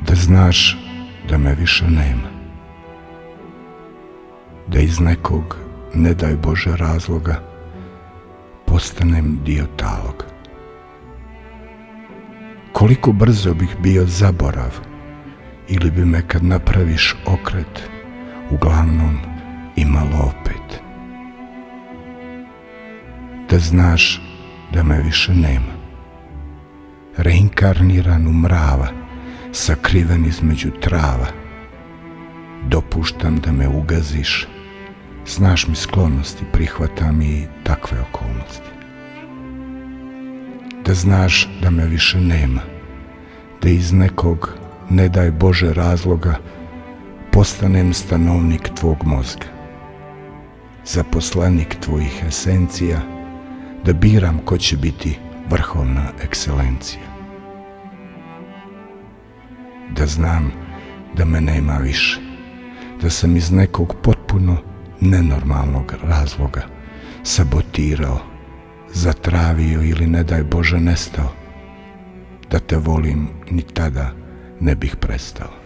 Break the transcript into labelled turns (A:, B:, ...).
A: Da znaš da me više nema, da iz nekog, ne daj Bože razloga, postanem dio talog. Koliko brzo bih bio zaborav, ili bi me kad napraviš okret, uglavnom imalo opet. Da znaš da me više nema, reinkarniran u mrava, sakriven između trava, dopuštam da me ugaziš, znaš mi sklonosti, prihvatam i takve okolnosti. Da znaš da me više nema, da iz nekog, ne daj Bože razloga, postanem stanovnik tvog mozga, zaposlenik tvojih esencija, da biram ko će biti vrhovna ekscelencija. Da znam da me nema više, da sam iz nekog potpuno nenormalnog razloga sabotirao, zatravio ili ne daj Bože nestao, da te volim ni tada ne bih prestao.